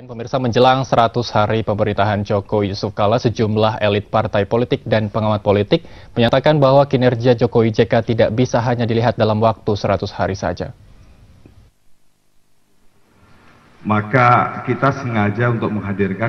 Pemirsa, menjelang 100 hari pemerintahan Jokowi Yusuf Kala, sejumlah elit partai politik dan pengamat politik menyatakan bahwa kinerja Jokowi JK tidak bisa hanya dilihat dalam waktu 100 hari saja. Maka kita sengaja untuk menghadirkan.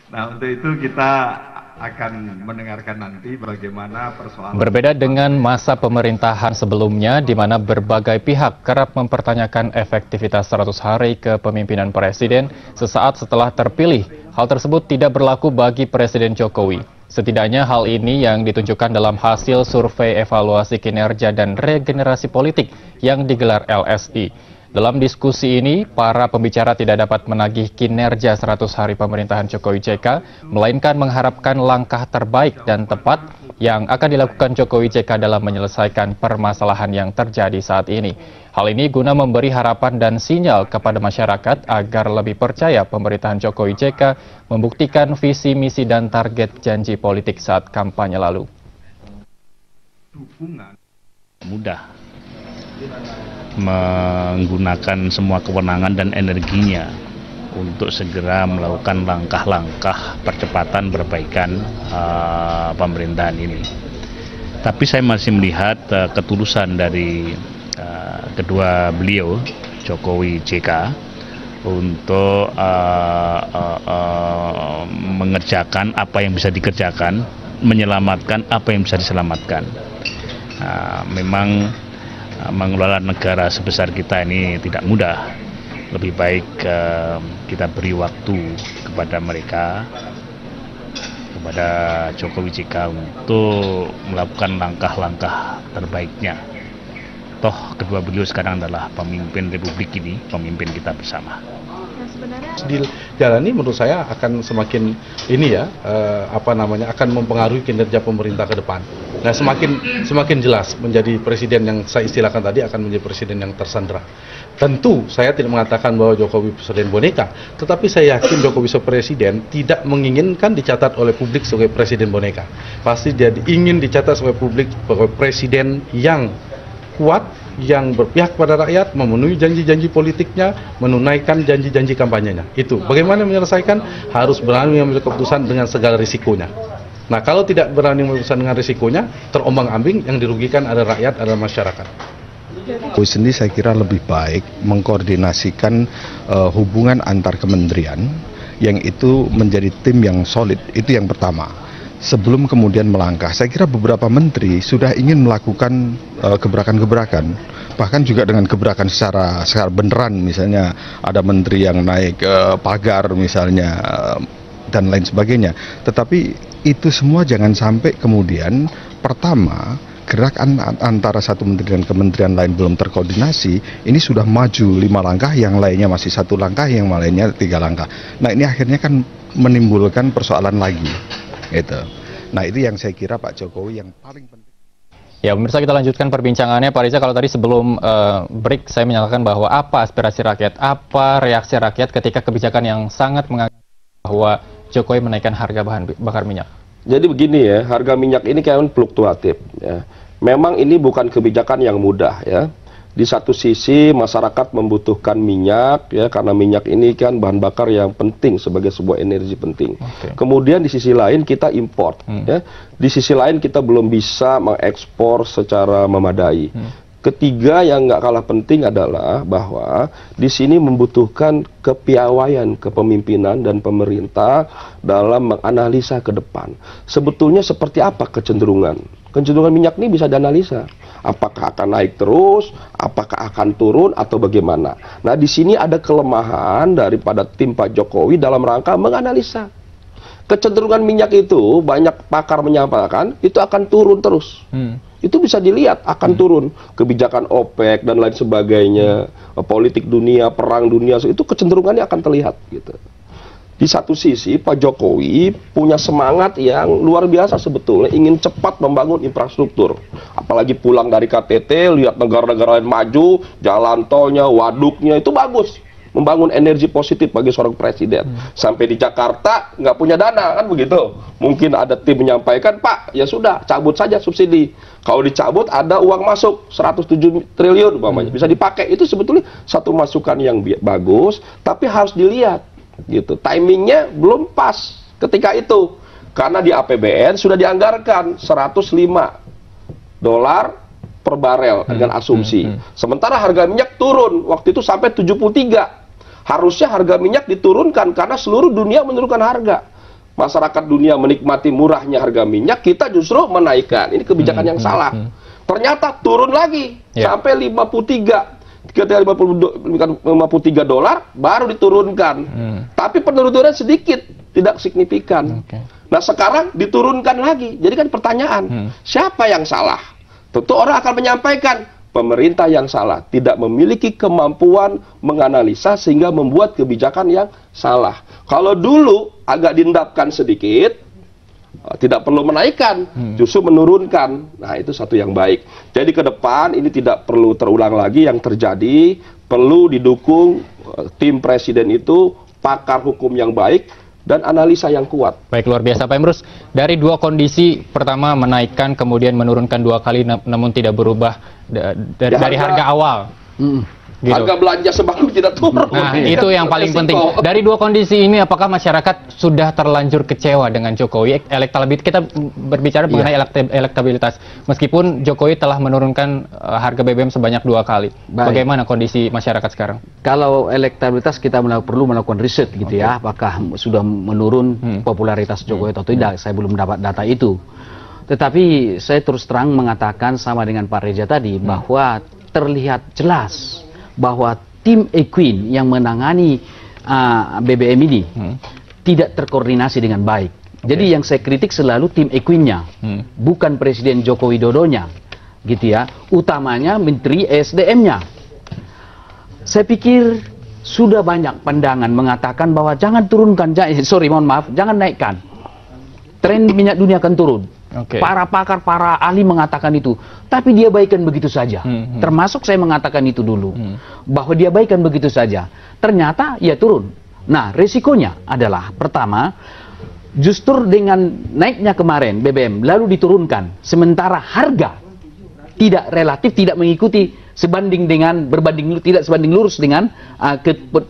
Nah, untuk itu kita akan mendengarkan nanti bagaimana persoalan. Berbeda dengan masa pemerintahan sebelumnya, di mana berbagai pihak kerap mempertanyakan efektivitas 100 hari kepemimpinan Presiden sesaat setelah terpilih. Hal tersebut tidak berlaku bagi Presiden Jokowi. Setidaknya hal ini yang ditunjukkan dalam hasil survei evaluasi kinerja dan regenerasi politik yang digelar LSI. Dalam diskusi ini, para pembicara tidak dapat menagih kinerja 100 hari pemerintahan Jokowi JK, melainkan mengharapkan langkah terbaik dan tepat yang akan dilakukan Jokowi JK dalam menyelesaikan permasalahan yang terjadi saat ini. Hal ini guna memberi harapan dan sinyal kepada masyarakat agar lebih percaya pemerintahan Jokowi JK membuktikan visi, misi, dan target janji politik saat kampanye lalu. Mudah menggunakan semua kewenangan dan energinya untuk segera melakukan langkah-langkah percepatan perbaikan pemerintahan ini. Tapi saya masih melihat ketulusan dari kedua beliau, Jokowi JK, untuk mengerjakan apa yang bisa dikerjakan, menyelamatkan apa yang bisa diselamatkan. Memang mengelola negara sebesar kita ini tidak mudah. Lebih baik kita beri waktu kepada mereka, kepada Jokowi JK untuk melakukan langkah-langkah terbaiknya. Toh kedua beliau sekarang adalah pemimpin Republik ini, pemimpin kita bersama. Dijalani menurut saya akan semakin akan mempengaruhi kinerja pemerintah ke depan. Nah, semakin jelas menjadi presiden yang saya istilahkan tadi akan menjadi presiden yang tersandera. Tentu saya tidak mengatakan bahwa Jokowi presiden boneka, tetapi saya yakin Jokowi sebagai presiden tidak menginginkan dicatat oleh publik sebagai presiden boneka. Pasti dia ingin dicatat sebagai publik sebagai presiden yang kuat, yang berpihak pada rakyat, memenuhi janji-janji politiknya, menunaikan janji-janji kampanyenya. Itu bagaimana menyelesaikan, harus berani mengambil keputusan dengan segala risikonya. Nah, kalau tidak berani mengambil keputusan dengan risikonya, terombang-ambing, yang dirugikan adalah rakyat, adalah masyarakat. Jokowi sendiri saya kira lebih baik mengkoordinasikan hubungan antar kementerian yang itu menjadi tim yang solid, itu yang pertama. Sebelum kemudian melangkah, saya kira beberapa menteri sudah ingin melakukan gebrakan-gebrakan, bahkan juga dengan gebrakan secara beneran, misalnya ada menteri yang naik pagar misalnya dan lain sebagainya. Tetapi itu semua jangan sampai kemudian pertama gerak antara satu menteri dan kementerian lain belum terkoordinasi, ini sudah maju 5 langkah, yang lainnya masih 1 langkah, yang lainnya 3 langkah. Nah, ini akhirnya kan menimbulkan persoalan lagi. Gitu. Nah, itu yang saya kira Pak Jokowi yang paling penting. Ya, pemirsa, kita lanjutkan perbincangannya. Pak Riza, kalau tadi sebelum break saya menyatakan bahwa apa aspirasi rakyat, apa reaksi rakyat ketika kebijakan yang sangat menganggap bahwa Jokowi menaikkan harga bahan bakar minyak. Jadi begini ya, harga minyak ini kan fluktuatif ya. Memang ini bukan kebijakan yang mudah ya. Di satu sisi masyarakat membutuhkan minyak ya, karena minyak ini kan bahan bakar yang penting sebagai sebuah energi penting. Kemudian di sisi lain kita import ya. Di sisi lain kita belum bisa mengekspor secara memadai. Ketiga yang nggak kalah penting adalah bahwa di sini membutuhkan kepiawaian kepemimpinan dan pemerintah dalam menganalisa ke depan. Sebetulnya seperti apa kecenderungan? Kecenderungan minyak ini bisa dianalisa. Apakah akan naik terus, apakah akan turun, atau bagaimana? Nah, di sini ada kelemahan daripada tim Pak Jokowi dalam rangka menganalisa. Kecenderungan minyak itu, banyak pakar menyampaikan, itu akan turun terus. Itu bisa dilihat, akan turun. Kebijakan OPEC dan lain sebagainya, politik dunia, perang dunia, itu kecenderungannya akan terlihat. Gitu. Di satu sisi Pak Jokowi punya semangat yang luar biasa sebetulnya, ingin cepat membangun infrastruktur. Apalagi pulang dari KTT, lihat negara-negara lain maju, jalan tolnya, waduknya, itu bagus. membangun energi positif bagi seorang presiden. Sampai di Jakarta nggak punya dana, kan begitu. Mungkin ada tim menyampaikan, Pak, ya sudah, cabut saja subsidi. Kalau dicabut ada uang masuk 107 triliun umpamanya, bisa dipakai. Itu sebetulnya satu masukan yang bagus, tapi harus dilihat gitu. Timingnya belum pas ketika itu. Karena di APBN sudah dianggarkan $105 per barel dengan asumsi. Sementara harga minyak turun waktu itu sampai 73. Harusnya harga minyak diturunkan karena seluruh dunia menurunkan harga. Masyarakat dunia menikmati murahnya harga minyak, kita justru menaikkan. Ini kebijakan yang salah. Ternyata turun lagi sampai 53. Ketika $53 baru diturunkan. Tapi penurunan sedikit, tidak signifikan. Nah sekarang diturunkan lagi. Jadi kan pertanyaan, siapa yang salah? Tentu orang akan menyampaikan pemerintah yang salah, tidak memiliki kemampuan menganalisa sehingga membuat kebijakan yang salah. Kalau dulu agak diendapkan sedikit, tidak perlu menaikkan, justru menurunkan. Nah itu satu yang baik. Jadi ke depan ini tidak perlu terulang lagi yang terjadi, perlu didukung tim presiden itu, pakar hukum yang baik, dan analisa yang kuat. Baik, luar biasa Pak Emrus. Dari dua kondisi, pertama menaikkan, kemudian menurunkan 2 kali, namun tidak berubah dari harga awal. Gitu. Harga belanja sembako tidak turun. Nah, itu yang paling penting. Dari dua kondisi ini, apakah masyarakat sudah terlanjur kecewa dengan Jokowi? Elektabilitas, kita berbicara mengenai elektabilitas. Meskipun Jokowi telah menurunkan harga BBM sebanyak 2 kali. Bagaimana kondisi masyarakat sekarang? Kalau elektabilitas kita perlu melakukan riset gitu ya. Apakah sudah menurun popularitas Jokowi atau tidak? Saya belum dapat data itu. Tetapi saya terus terang mengatakan sama dengan Pak Reza tadi bahwa terlihat jelas bahwa tim Equin yang menangani BBM ini tidak terkoordinasi dengan baik. Jadi yang saya kritik selalu tim Equinnya, bukan Presiden Joko Widodonya, gitu ya. Utamanya Menteri SDM-nya. Saya pikir sudah banyak pandangan mengatakan bahwa jangan turunkan, jangan naikkan. Tren minyak dunia akan turun. Para pakar, para ahli mengatakan itu, tapi dia baikan begitu saja. Termasuk saya mengatakan itu dulu, bahwa dia baikan begitu saja. Ternyata ya turun. Nah, resikonya adalah pertama, justru dengan naiknya kemarin BBM lalu diturunkan, sementara harga tidak relatif, tidak mengikuti tidak sebanding lurus dengan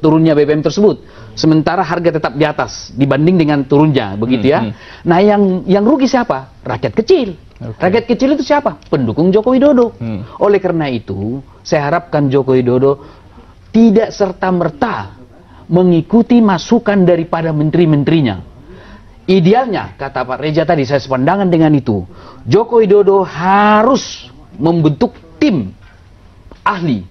turunnya BBM tersebut. Sementara harga tetap di atas dibanding dengan turunnya, begitu ya. Nah, yang rugi siapa? Rakyat kecil. Rakyat kecil itu siapa? Pendukung Joko Widodo. Oleh karena itu, saya harapkan Joko Widodo tidak serta-merta mengikuti masukan daripada menteri-menterinya. Idealnya, kata Pak Reza tadi, saya sepandangan dengan itu, Joko Widodo harus membentuk tim ahli,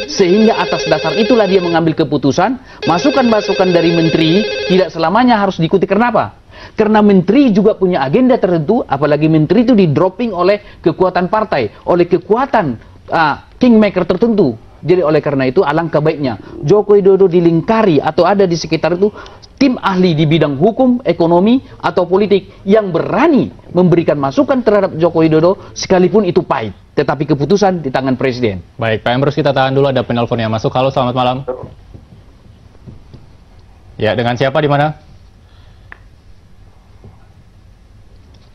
sehingga atas dasar itulah dia mengambil keputusan. Masukan-masukan dari menteri tidak selamanya harus diikuti. Kenapa? Karena menteri juga punya agenda tertentu, apalagi menteri itu di-dropping oleh kekuatan partai, oleh kekuatan kingmaker tertentu. Jadi oleh karena itu alangkah baiknya Joko Widodo dilingkari atau ada di sekitar itu tim ahli di bidang hukum, ekonomi, atau politik yang berani memberikan masukan terhadap Joko Widodo sekalipun itu pahit. Tetapi keputusan di tangan Presiden. Baik, Pak Emrus, kita tahan dulu, ada penelpon yang masuk. Halo, selamat malam. Ya, dengan siapa di mana?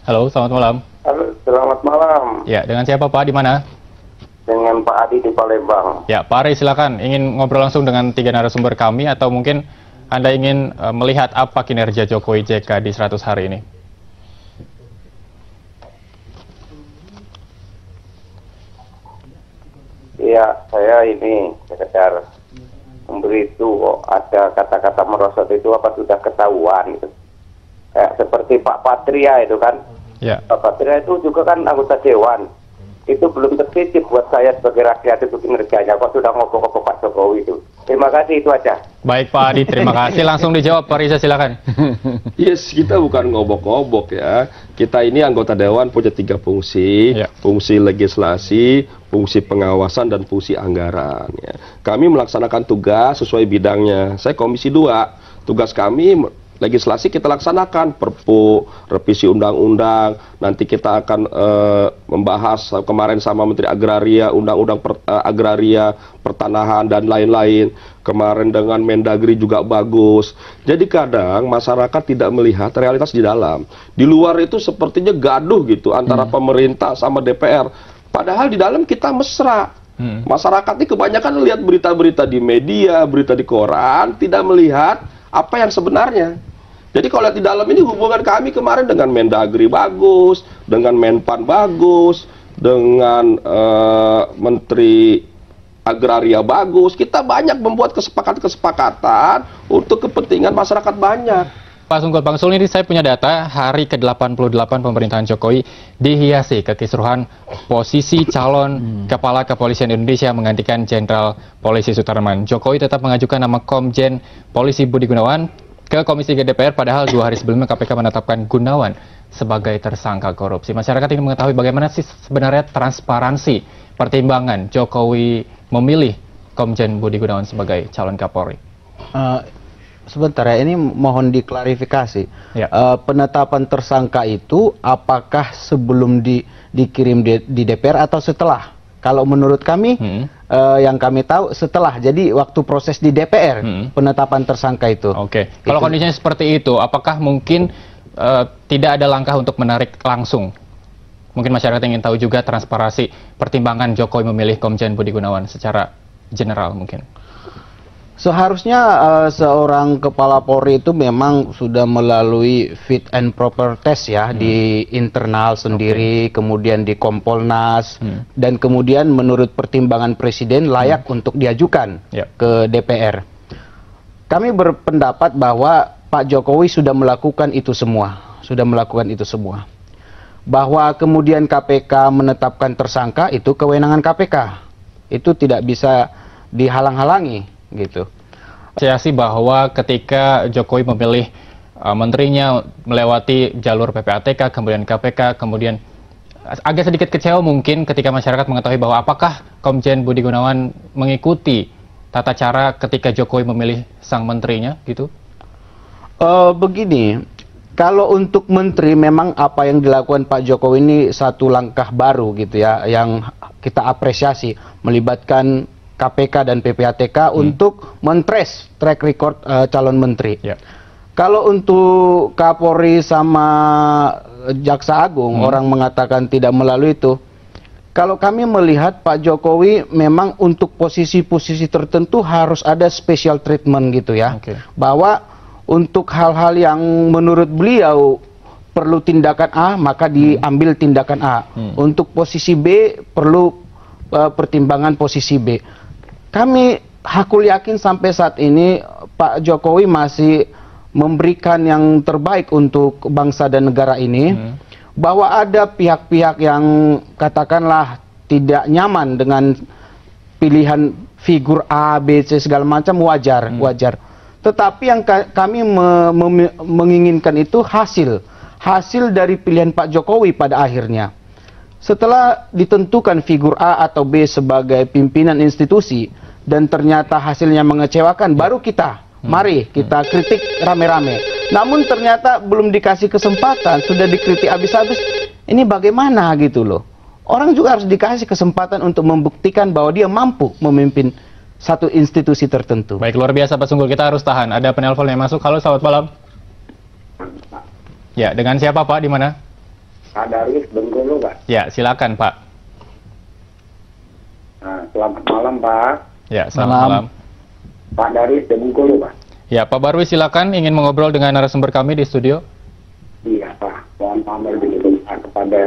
Halo, selamat malam. Halo, selamat malam. Ya, dengan siapa Pak, di mana? Dengan Pak Adi di Palembang. Ya, Pak Ari, silakan. Ingin ngobrol langsung dengan 3 narasumber kami, atau mungkin Anda ingin melihat apa kinerja Jokowi JK di 100 hari ini? Iya, saya ini sekedar memberitahu ada kata-kata merosot itu apa sudah ketahuan gitu. Kayak seperti Pak Patria itu kan. Ya. Pak Patria itu juga kan anggota dewan. Itu belum tertitip buat saya sebagai rakyat itu kinerjanya, kok sudah ngobok-ngobok Pak Jokowi itu. Terima kasih, itu aja. Baik Pak Adi, terima kasih. Langsung dijawab Pak Riza, silakan. Yes, kita bukan ngobok-ngobok ya. Kita ini anggota dewan punya 3 fungsi, fungsi legislasi, fungsi pengawasan, dan fungsi anggaran. Ya. Kami melaksanakan tugas sesuai bidangnya. Saya Komisi 2, tugas kami legislasi kita laksanakan, Perpu, revisi undang-undang, nanti kita akan membahas kemarin sama Menteri Agraria, undang-undang agraria, pertanahan dan lain-lain. Kemarin dengan Mendagri juga bagus. Jadi kadang masyarakat tidak melihat realitas di dalam. Di luar itu sepertinya gaduh gitu antara pemerintah sama DPR. Padahal di dalam kita mesra. Masyarakat ini kebanyakan lihat berita-berita di media, berita di koran, tidak melihat apa yang sebenarnya. Jadi kalau lihat di dalam ini hubungan kami kemarin dengan Mendagri bagus, dengan Menpan bagus, dengan Menteri Agraria bagus. Kita banyak membuat kesepakatan untuk kepentingan masyarakat banyak. Pak Sungkul, Bang Sul, ini saya punya data hari ke-88 pemerintahan Jokowi dihiasi kekisruhan posisi calon Kepala Kepolisian Indonesia menggantikan Jenderal Polisi Sutarman. Jokowi tetap mengajukan nama Komjen Polisi Budi Gunawan ke Komisi 3 DPR, padahal 2 hari sebelumnya KPK menetapkan Gunawan sebagai tersangka korupsi. Masyarakat ingin mengetahui bagaimana sih sebenarnya transparansi pertimbangan Jokowi memilih Komjen Budi Gunawan sebagai calon Kapolri. Sebentar ya, ini mohon diklarifikasi. Ya. Penetapan tersangka itu apakah sebelum dikirim di DPR atau setelah? Kalau menurut kami, yang kami tahu setelah. Jadi waktu proses di DPR penetapan tersangka itu. Oke. Kalau kondisinya seperti itu, apakah mungkin tidak ada langkah untuk menarik langsung? Mungkin masyarakat ingin tahu juga transparansi pertimbangan Jokowi memilih Komjen Budi Gunawan secara general mungkin. Seharusnya seorang kepala Polri itu memang sudah melalui fit and proper test ya di internal sendiri, kemudian di Kompolnas, dan kemudian menurut pertimbangan Presiden layak untuk diajukan ke DPR. Kami berpendapat bahwa Pak Jokowi sudah melakukan itu semua, Bahwa kemudian KPK menetapkan tersangka itu kewenangan KPK, itu tidak bisa dihalang-halangi. Gitu. Apresiasi bahwa ketika Jokowi memilih menterinya melewati jalur PPATK, kemudian KPK, kemudian agak sedikit kecewa mungkin ketika masyarakat mengetahui bahwa apakah Komjen Budi Gunawan mengikuti tata cara ketika Jokowi memilih sang menterinya gitu? Begini, kalau untuk menteri memang apa yang dilakukan Pak Jokowi ini satu langkah baru gitu ya, yang kita apresiasi, melibatkan KPK dan PPATK untuk men-trace track record calon menteri. Kalau untuk Kapolri sama Jaksa Agung, orang mengatakan tidak melalui itu. Kalau kami melihat Pak Jokowi memang untuk posisi-posisi tertentu harus ada special treatment gitu ya. Bahwa untuk hal-hal yang menurut beliau perlu tindakan A, maka diambil tindakan A. Untuk posisi B perlu pertimbangan posisi B. Kami hakul yakin sampai saat ini Pak Jokowi masih memberikan yang terbaik untuk bangsa dan negara ini. Bahwa ada pihak-pihak yang katakanlah tidak nyaman dengan pilihan figur A, B, C segala macam, wajar. Tetapi yang kami menginginkan itu hasil dari pilihan Pak Jokowi pada akhirnya. Setelah ditentukan figur A atau B sebagai pimpinan institusi dan ternyata hasilnya mengecewakan, baru mari kita kritik rame-rame. Namun ternyata belum dikasih kesempatan, sudah dikritik habis-habis. Ini bagaimana gitu loh. Orang juga harus dikasih kesempatan untuk membuktikan bahwa dia mampu memimpin satu institusi tertentu. Baik, luar biasa Pak Sungkul, kita harus tahan. Ada penelpon yang masuk. Halo, selamat malam. Ya, dengan siapa Pak? Di mana? Pak Darwis Bengkulu, Pak. Ya, silakan Pak. Nah, selamat malam Pak. Ya, selamat malam. Pak Darwis Bengkulu, Pak. Ya, Pak Barwis silakan ingin mengobrol dengan narasumber kami di studio. Iya Pak, mohon maaf lebih kepada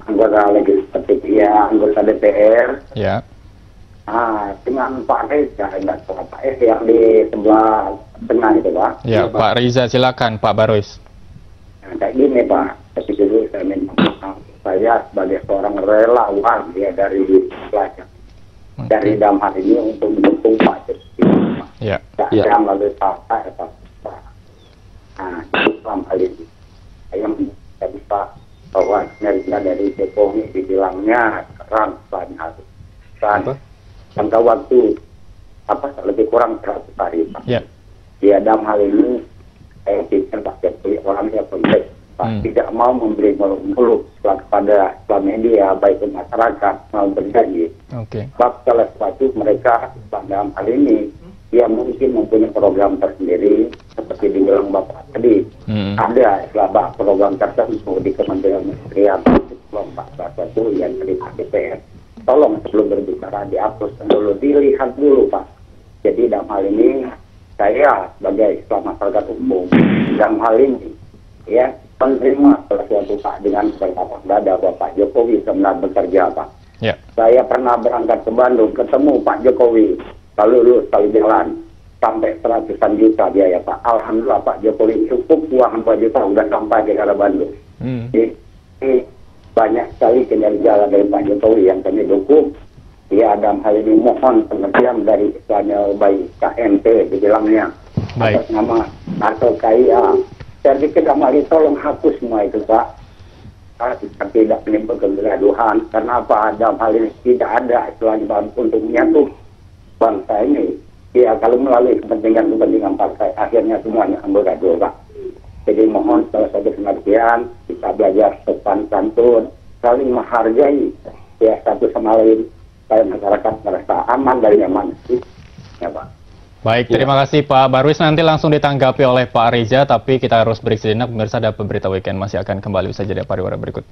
anggota legislatif, ya anggota DPR. Ya. Nah, dengan Pak Reza, enggak salah Pak S yang di sebelah tengah itu Pak. Ya, Pak Riza silakan Pak Barwis. Nah, kayak gini Pak, tapi dulu saya minta maaf, saya sebagai seorang relawan ya dari pelajar. Dari dalam hal ini untuk mendukung Pak Jokowi. Ya. Saya melalui partai Pak. Nah, dalam hal ini saya bisa bahwa kinerja dari Jokowi dibilangnya kurang banyak dan jangka waktu lebih kurang 100 hari Pak. Ya. Ya, dalam hal ini saya pikir Pak Jokowi orangnya konteks, tidak mau memberi muluk kepada media baik ke masyarakat mau berjanji. Sebab salah satu mereka dalam hal ini dia mungkin mempunyai program tersendiri seperti dibilang Bapak tadi. Ada program tertentu di Kementerian Pak satu yang dari DPR. Tolong sebelum berbicara dihapus dulu, dilihat dulu Pak. Jadi dalam hal ini saya sebagai masyarakat umum dalam hal ini ya menerima sesuatu Pak dengan berlapang dada bahwa Pak Jokowi sebenarnya bekerja Pak. Saya pernah berangkat ke Bandung ketemu Pak Jokowi, lalu lulus sekali jalan sampai 100-an juta biaya Pak. Alhamdulillah Pak Jokowi cukup uang 4 juta udah sampai ke arah Bandung. Jadi banyak sekali kinerja dari Pak Jokowi yang kami dukung. Ya dalam hal ini mohon pengertian dari istilahnya baik KMT dibilangnya atas nama atau KIA. Jadi kita mari tolong hapus semua itu Pak. Tidak menimbulkan kegaduhan. Karena apa? Dalam hal ini tidak ada istilahnya untuk menyatu bangsa ini. Ya kalau melalui kepentingan partai akhirnya semuanya bergaduh Pak. Jadi mohon salah satu pengertian, kita belajar sopan santun, saling menghargai ya satu sama lain supaya masyarakat merasa aman dan nyaman. Ya Pak. Baik, terima kasih Pak Barwis. Nanti langsung ditanggapi oleh Pak Reza, tapi kita harus break sejenak. Pemirsa, ada Pemberita Weekend masih akan kembali usai jeda pariwara berikut.